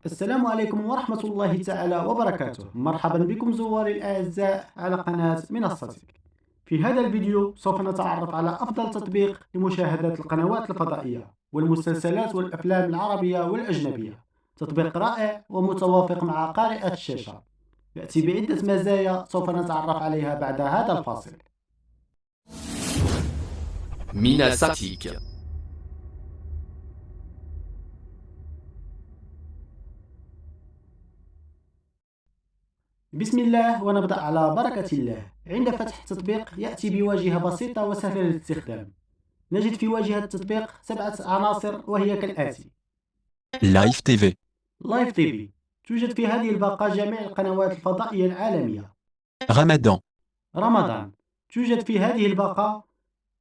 السلام عليكم ورحمة الله تعالى وبركاته. مرحبا بكم زواري الأعزاء على قناة منصتك. في هذا الفيديو سوف نتعرف على أفضل تطبيق لمشاهدة القنوات الفضائية والمسلسلات والأفلام العربية والأجنبية. تطبيق رائع ومتوافق مع قارئة الشاشة، يأتي بعدة مزايا سوف نتعرف عليها بعد هذا الفاصل. Minasatik. بسم الله ونبدأ على بركة الله. عند فتح التطبيق يأتي بواجهة بسيطة وسهلة للاستخدام. نجد في واجهة التطبيق 7 عناصر وهي كالآتي: Live TV, لايف تي في، توجد في هذه الباقة جميع القنوات الفضائية العالمية. Ramadan, رمضان، توجد في هذه الباقة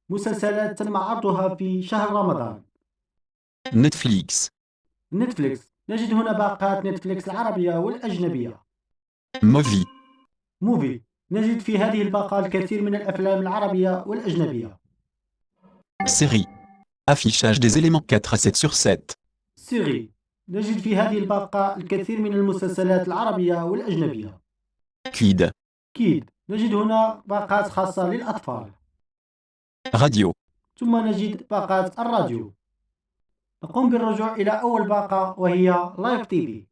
مسلسلات تم عرضها في شهر رمضان. Netflix, نتفليكس، نجد هنا باقات نتفليكس العربية والأجنبية. Movie, موفي، نجد في هذه الباقة الكثير من الأفلام العربية والأجنبية. Série. Affichage des éléments 4 à 7 sur 7. سيري، نجد في هذه الباقة الكثير من المسلسلات العربية والأجنبية. Kid, كيد، نجد هنا باقات خاصة للأطفال. Radio, ثم نجد باقات الراديو. نقوم بالرجوع إلى أول باقة وهي لايف تي في.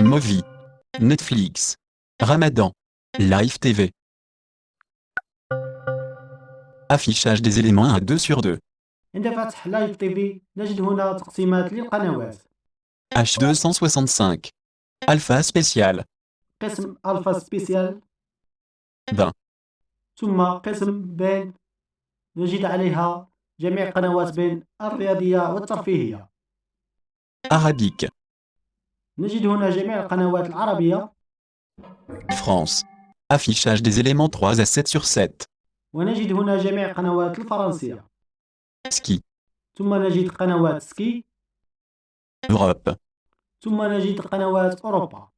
Movie, Netflix, Ramadan, Live TV. Affichage des éléments 1 à 2 sur 2. عند فتح لايف تي في نجد هنا تقسيمات للقنوات. H265. Alpha spécial. قسم ألفا سبيسيال، Ben, ثم قسم بين، نجد عليها جميع قنوات بين الرياضية والترفيهية. Arabique, نجد هنا جميع القنوات العربية. France. Affichage des éléments 3 à 7 sur 7. ونجد هنا جميع قنوات الفرنسية. Ski, ثم نجد قنوات سكي. Europe, ثم نجد قنوات أوروبا.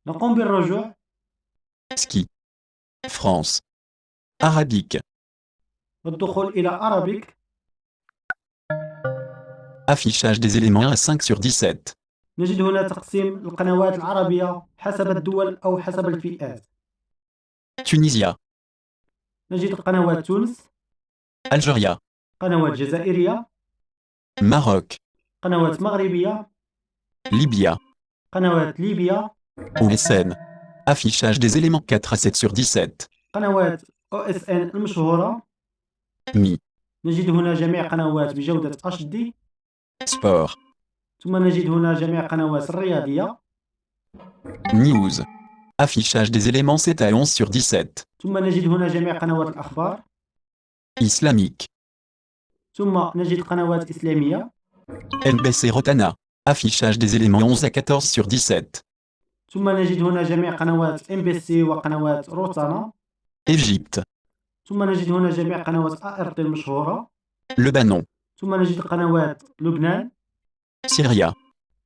نقوم بالرجوع. Ski, France. Arabique, والدخول إلى أرابيك. affichage des éléments 1 à 5 sur 17. نجد هنا تقسيم القنوات العربية حسب الدول أو حسب الفئات. Tunisia, نجد قنوات تونس، Algérie, قنوات جزائرية، Maroc, قنوات مغربية، Libya, قنوات ليبيا، OSN. Affichage des éléments 4 à 7 sur 17. قنوات OSN المشهورة. Mi, نجد هنا جميع قنوات بجودة HD. Sport, ثم نجد هنا جميع قنوات الرياضية. News. Affichage des éléments 7 à 11 sur 17. ثم نجد هنا جميع قنوات الأخبار. Islamique, ثم نجد قنوات إسلامية. NBC Rotana. Affichage des éléments 11 à 14 sur 17. ثم نجد هنا جميع قنوات MBC وقنوات روتانا. Égypte, ثم نجد هنا جميع قنوات ART المشهورة. Lebanon, ثم نجد قنوات لبنان. Syria,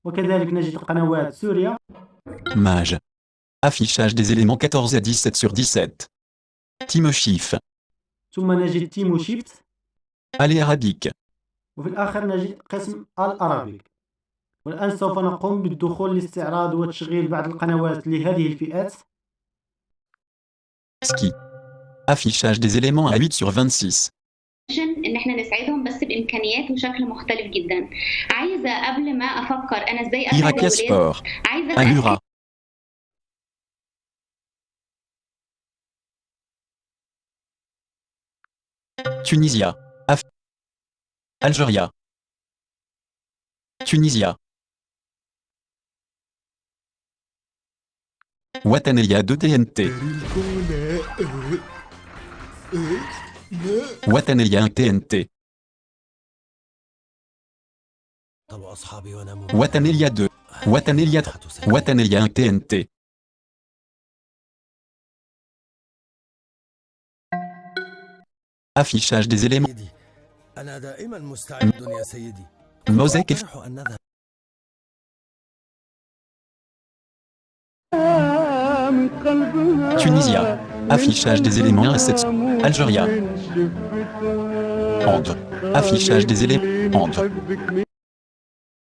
وكذلك نجد قنوات سوريا. Mage. Affichage des éléments 14 à 17 sur 17. Timoshif, ثم نجد تيمو شيفت. Allez Arabique, وفي الآخر نجد قسم الأرابيك. والآن سوف نقوم بالدخول لاستعراض وتشغيل بعض القنوات لهذه الفئات. Ski. Affichage des éléments à 8 sur 26. ان احنا نساعدهم بس بامكانيات وشكل مختلف جدا. عايزه قبل ما افكر انا ازاي اساعد Irakia الولاد، Sport, عايزه Alura, Tunisia, Algérie, Tunisia, Wataneya de TNT, Wataneya TNT, Wataneya 2, Wataneya 3, Wataneya TNT. Affichage des éléments. سيدي أنا دائما مستعد يا سيدي. Mosaic F. أقترح أن نذهب. Tunisia. Affichage des éléments 1 à 7. Algérie. Ande. Affichage des éléments. Ande.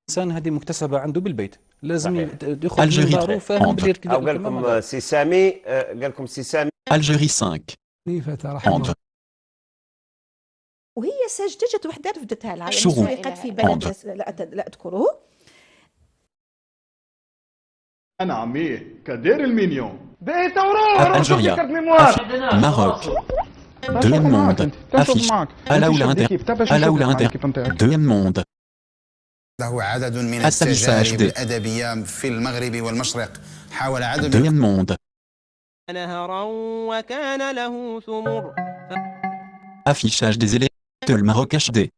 الانسان هذه مكتسبه عنده بالبيت، لازم يخرج من الجيري داره فاهم Andre. بالارتداء او قال لكم سي سامي قال لكم سي سامي Algérie 5. Andre. وهي سجلت وحده رفدتها لها، يعني شروق. سرقت في بلد عند. لا أذكره. انا عميه كدير المينيون Algérie. Maroc. Deuxième monde. Affiche. Alaoula Inter. Alaoula Inter. Deuxième monde. له عدد من السادسة التجارب HD. الأدبية في المغرب والمشرق. حاول عدد Deuxième monde. نهرا وكان له ثمر Affichage des éléments. Le Maroc HD.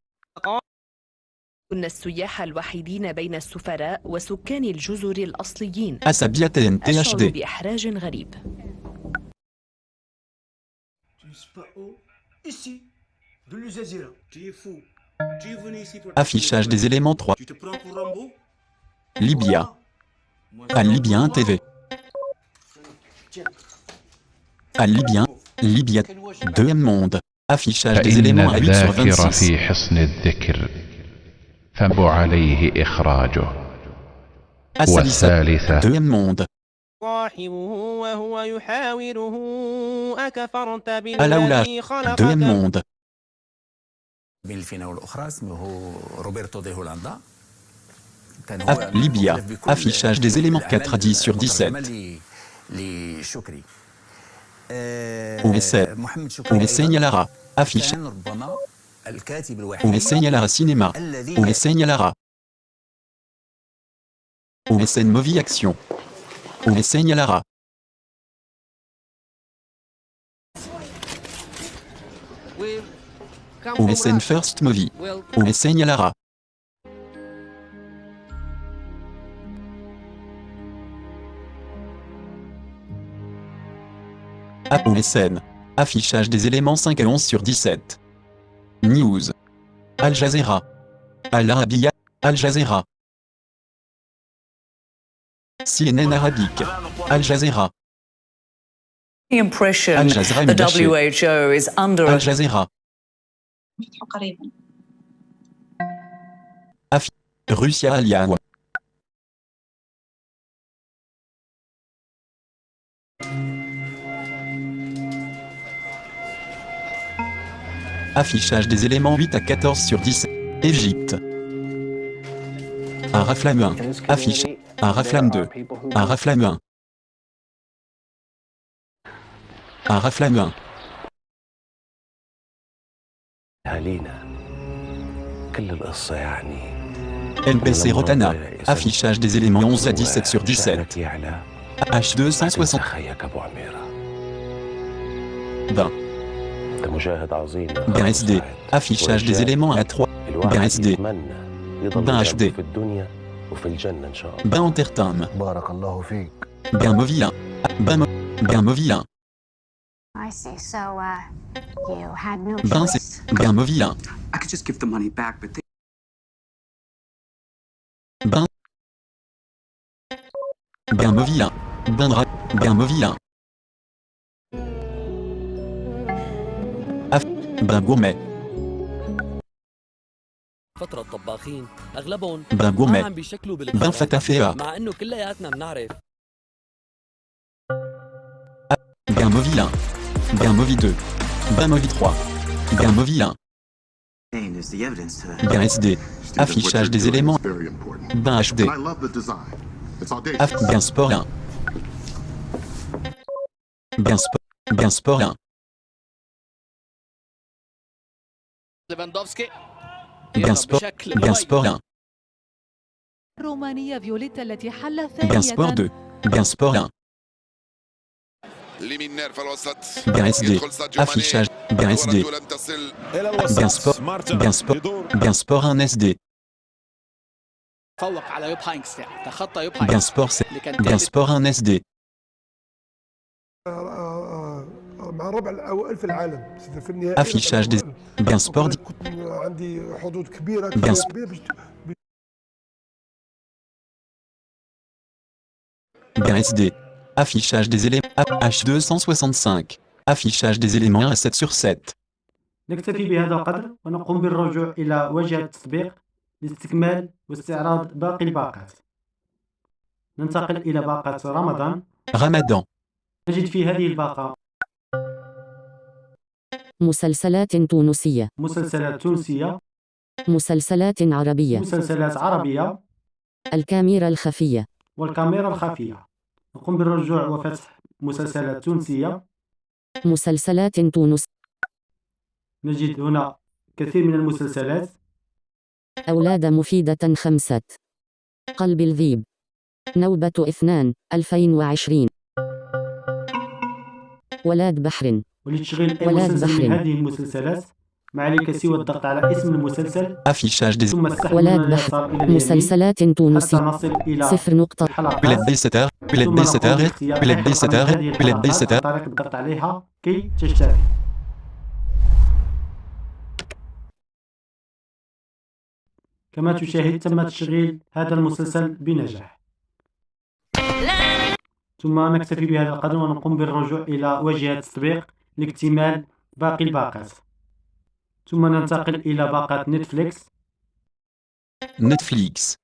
كنا السياح الوحيدين بين السفراء وسكان الجزر الأصليين. Asabia TNT أشعر HD. بإحراج غريب. Affichage des éléments 3. Libya. Al Libyen TV. Al Libyen. Libya. Deuxième monde. Affichage des فإن éléments à 8 sur الذاكر 26. في حصن الذكر فيجب عليه إخراجه. Assalissa. والثالثة Deuxième monde. صاحبه وهو يحاوره أكفرت Alaoula. بالذي خلقك Deuxième monde. بالفينا والأخرى اسمه روبرتو دي هولندا. Libya. Affichage des éléments 4 à 10 sur 17. لشكري. Ouesseigne Lara. Affiche. ربما الكاتب الوحيد Ouesseigne Lara Cinéma. Ouesseigne Lara. Ouesseigne Movie Action. Ouesseigne Lara. Ouesseigne First Movie. Ouesseigne Lara. Ouesseigne. Affichage des éléments 5 à 11 sur 17. News. Al Jazeera. Al Arabiya. Al Jazeera. CNN Arabique. Al Jazeera. The impression Al Jazeera the Mubashir. WHO is under Al Jazeera. قريبا. Russia Aliawa. Affichage des éléments 8 à 14 sur 17. Égypte. Un raflame 1. Affiche. Un raflame 2. Un raflame 1. Un raflame 1. NBC Rotana. Affichage des éléments 11 à 17 sur 17. H260. Ben. Ben SD. Affichage des éléments à 3. Ben SD. Ben HD. Ben Entertainment. Ben Movie 1. Ben Movie 1. Ben c'est. Ben Movie 1. Ben. Ben Movie 1. Ben Dra. Ben Movie 1. Ben Gourmet. فترة الطباخين أغلبهم Ben Gourmet. ما عم بيشكلوا Ben Fatafea. مع إنه كلياتنا بنعرف. Ben Movie 1. Ben Movie 2. Ben Movie 3. Ben Movie 1. Ben SD. Affichage des éléments. Ben HD. Ben Sport 1. Ben Sport 1. ليفاندوفسكي Ben Sport 1. الرومانية فيوليتا التي حل Ben Sport 2. Ben Sport 1. Ben SD. Affichage. Ben SD. Ben Sport. Ben Sport. Ben Sport 1 SD. فوق على يوب هاينكس تخطى يوب Ben Sport C. Ben Sport 1 SD. مع ربع الأوائل في العالم في النهائي. Affichage des. Ben Sport. عندي حظوظ كبيرة. Ben SD. Affichage des éléments. H265. Affichage des éléments 1 à 7 sur 7. نكتفي بهذا القدر ونقوم بالرجوع إلى واجهة التطبيق لاستكمال واستعراض باقي الباقات. ننتقل إلى باقة رمضان. Ramadan. نجد في هذه الباقة مسلسلات تونسية، مسلسلات تونسية، مسلسلات عربية، مسلسلات عربية، الكاميرا الخفية، والكاميرا الخفية. نقوم بالرجوع وفتح مسلسلات تونسية. مسلسلات تونس، نجد هنا كثير من المسلسلات. أولاد مفيدة 5، قلب الذيب، نوبة 2 2020، ولاد بحر. ولتشغيل أي مسلسل من هذه المسلسلات ما عليك سوى الضغط على اسم المسلسل Affichage des ثم السحب من ولاد اليسار إلى بحر، اليمين مسلسلات حتى تونسية، نصل إلى 0 الحلقات. Billet des seteurs, billet ثم des نقوم seteurs, باختيار billet أي des حلقة من seteurs, هذه billet des الحلقات عن seteurs. طريق الضغط عليها كي تشترك. كما تشاهد تم تشغيل هذا المسلسل بنجاح. ثم نكتفي بهذا القدر ونقوم بالرجوع إلى واجهة التطبيق لاكتمال باقي الباقات. ثم ننتقل إلى باقة نتفليكس. Netflix.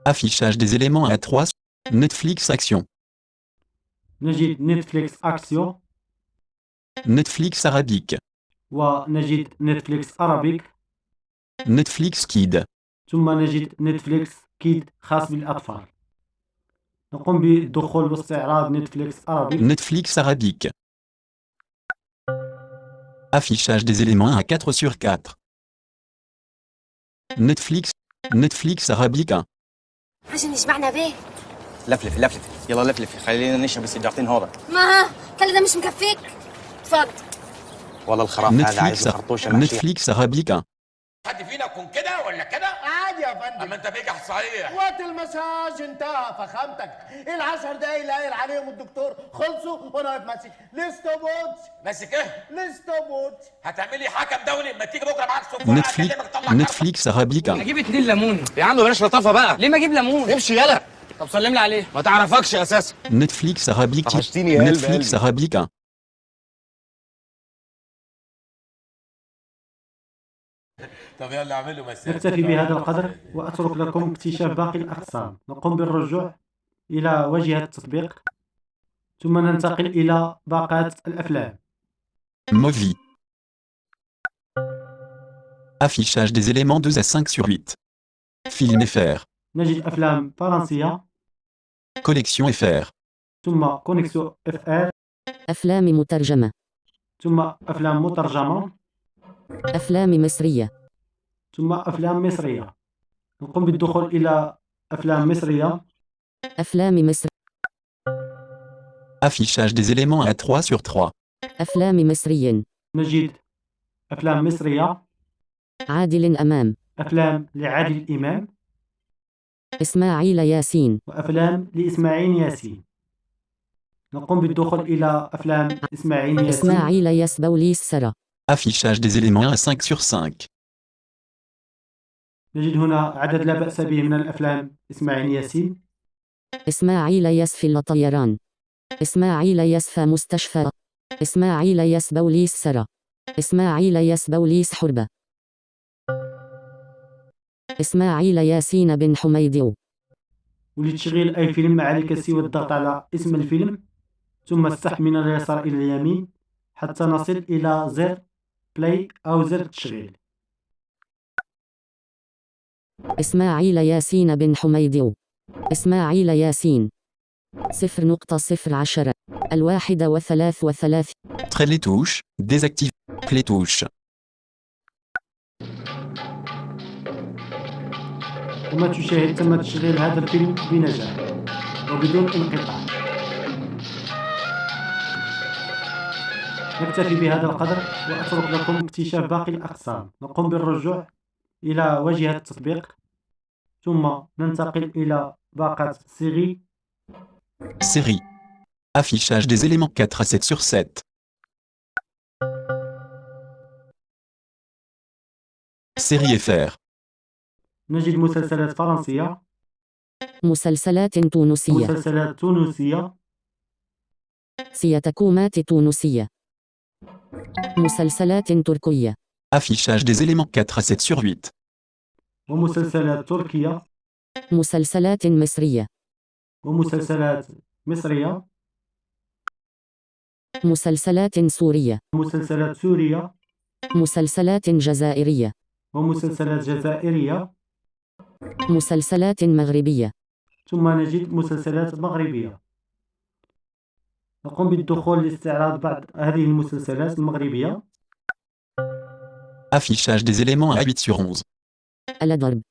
Affichage des éléments à 3. Netflix Action. نجد نتفليكس أكسيو، Netflix Arabique. ونجد نتفليكس أرابيك، Netflix Kid. ثم نجد نتفليكس كيد خاص بالأطفال. نقوم بالدخول واستعراض نتفليكس أرابيك. Netflix Arabique. Affichage des éléments à 4/4. Netflix Arabique 1. عشان يشبعنا بيه. لفلف لفلف يلا لفلف خلينا نشرب السيجارتين هذا. ما كل ده مش مكفيك. اتفضل. والله الخراف هذا عايز خرطوشه ماشيه. Netflix Arabique 1. حد فينا يكون كده ولا كده؟ عادي يا فندم. اما انت بيجح صحيح. وقت المساج انتهى فخامتك. ال10 دقايق اللي قايل عليهم الدكتور خلصوا وانا واقف ماسك ليستوبوتش. ماسك ايه؟ ليستوبوتش. هتعملي حكم دولي اما تيجي بكره معاك سفاره. Netflix Arabique 1. اجيب 2 ليمون. يا عم بلاش لطافه بقى. ليه ما اجيب ليمون؟ امشي يلا. طب سلم لي عليه. ما تعرفكش اساسا. Netflix Arabique. Netflix Arabique 1. طب يلا اعملوا مساج. نكتفي بهذا القدر وأترك لكم اكتشاف باقي الأقسام. نقوم بالرجوع إلى واجهة التطبيق ثم ننتقل إلى باقات الأفلام. Movie. Affichage des éléments 2 à 5/8. Film FR. نجد أفلام فرنسية. Collection FR. ثم كونيكسيو FR. أفلام مترجمة. ثم أفلام مترجمة. أفلام مصرية. ثم أفلام مصرية. نقوم بالدخول إلى أفلام مصرية. أفلام مصر. Affichage des éléments à 3/3. أفلام مصري. نجد أفلام مصرية. عادل أمام. أفلام لعادل إمام. إسماعيل ياسين. وأفلام لإسماعيل ياسين. نقوم بالدخول إلى أفلام إسماعيل ياسين. إسماعيل ياس بوليس سرى. Affichage des éléments à 5/5. نجد هنا عدد لا بأس به من الأفلام إسماعيل ياسين. إسماعيل ياس في الطيران. إسماعيل ياس في مستشفى. إسماعيل ياس بوليس سرى. إسماعيل ياس بوليس حربة. إسماعيل ياسين بن حميدو. ولتشغيل أي فيلم ما عليك سوى الضغط على اسم الفيلم ثم السحب من اليسار إلى اليمين حتى نصل إلى زر بلاي أو زر تشغيل. إسماعيل ياسين بن حميدو. إسماعيل ياسين 0.010 31. Trait les touches, désactive les touches. كما تشاهد تم تشغيل هذا الفيلم بنجاح وبدون انقطاع. نكتفي بهذا القدر وأترك لكم اكتشاف باقي الأقسام. نقوم بالرجوع إلى واجهة التطبيق ثم ننتقل إلى باقة série. Série. Affichage des éléments 4 à 7/7. Série FR. نجد مسلسلات فرنسية. مسلسلات تونسية. مسلسلات تونسية. سيتكومات تونسية. مسلسلات تركية. Affichage des éléments 4 à 7 sur 8. ومسلسلات تركية مسلسلات مصرية. ومسلسلات مصرية مسلسلات سورية. ومسلسلات سورية مسلسلات جزائرية. ومسلسلات جزائرية مسلسلات مغربية. ثم نجد مسلسلات مغربية. نقوم بالدخول لاستعراض بعض هذه المسلسلات المغربية. Affichage des éléments à 8 sur 11. الضرب.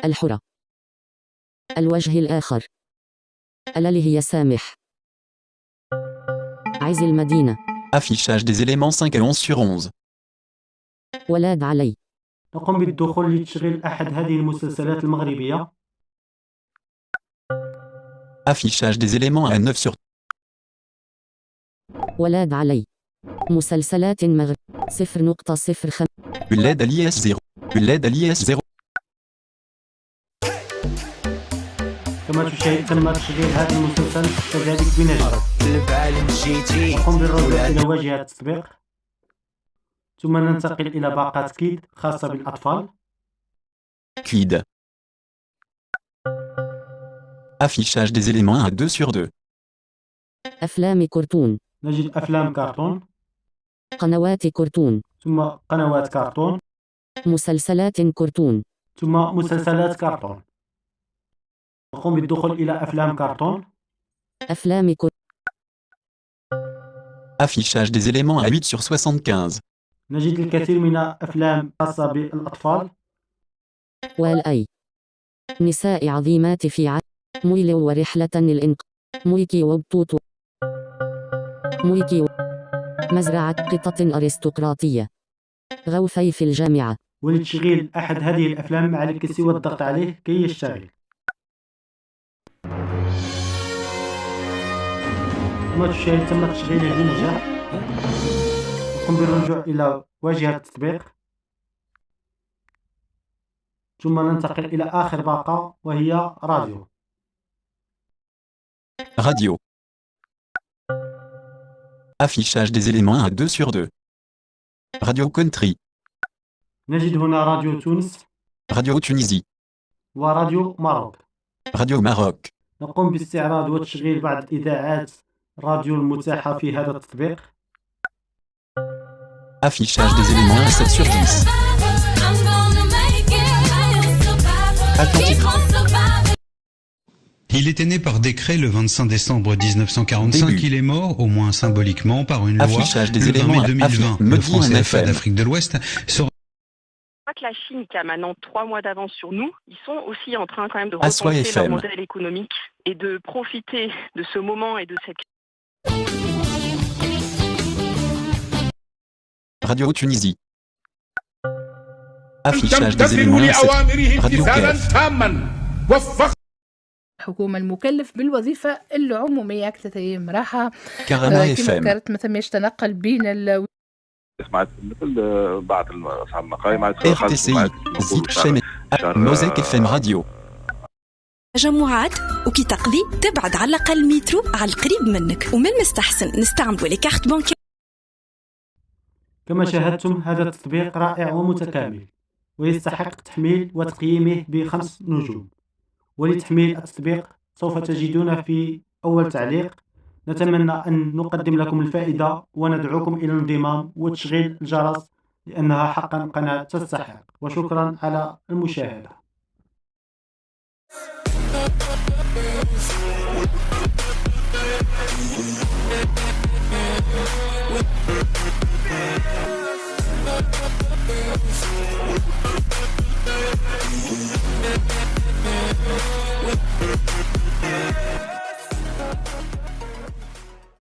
الحرة. الوجه الآخر. اللي هي سامح. عز المدينة. Affichage des éléments 5 à 11 sur 11. ولاد علي. نقوم بالدخول لتشغيل أحد هذه المسلسلات المغربية. Affichage des éléments à 9 sur. ولاد علي. مسلسلات مغرب 0.05. L'aide à l'IS 0. L'aide à l'IS 0. كما تشاهد تم تشغيل هذا المسلسل كذلك بنجاح. نقوم بالرجوع إلى واجهة التطبيق، ثم ننتقل إلى باقات كيد خاصة بالأطفال. Kid. Affichage des éléments à 2 sur 2. أفلام كرتون. نجد أفلام كرتون، قنوات كرتون. ثم قنوات كرتون، مسلسلات كرتون. ثم مسلسلات كرتون. نقوم بالدخول إلى أفلام كرتون. أفلام كرتون. Affichage des éléments à 8 sur 75. نجد الكثير من أفلام خاصة بالأطفال. والأي. نساء عظيمات في مويلي ورحلة الإنقاذ. مويكي وبطوط. مويكي مزرعة قطط أرستقراطية. غوفي في الجامعة. ولتشغيل أحد هذه الأفلام عليك سوى الضغط عليه كي يشتغل. كما تشاهد تم تشغيله بنجاح. نقوم بالرجوع إلى واجهة التطبيق، ثم ننتقل إلى آخر باقة وهي راديو. Radio. Affichage des éléments à 2 sur 2. Radio Country. نجد هنا راديو تونس. Radio Tunisie. وراديو ماروك. Radio Maroc. نقوم باستعراض وتشغيل بعض إذاعات راديو المتاحة في هذا التطبيق. Affichage des éléments à 7 sur 10. Atlantique. Il était né par décret le 25 décembre 1945. Début. Il est mort, au moins symboliquement, par une loi Affichage des le 20 éléments mai 2020. Le franc Medina CFA FM. d'Afrique de l'Ouest sera... Je crois que la Chine, qui a maintenant 3 mois d'avance sur nous, ils sont aussi en train quand même de Aswa repenser leur FM. modèle économique et de profiter de ce moment et de cette... Radio Tunisie. Affichage des éléments à 7. Radio KF. الحكومة المكلف بالوظيفة العمومية 3 أيام راحة. كرما كما FM. ذكرت ما ثماش تنقل بين سمعت مثل بعض اصحاب المقاهي مع RTCI. Zik FM. Mosaic FM Radio. تجمعات وكي تقضي تبعد على الأقل مترو على القريب منك، ومن المستحسن نستعملوا لي كارت بانكي. كما شاهدتم هذا التطبيق رائع ومتكامل ويستحق تحميل وتقييمه ب5 نجوم. ولتحميل التطبيق سوف تجدون في أول تعليق. نتمنى أن نقدم لكم الفائدة وندعوكم إلى الانضمام وتشغيل الجرس لأنها حقا قناة تستحق. وشكرا على المشاهدة.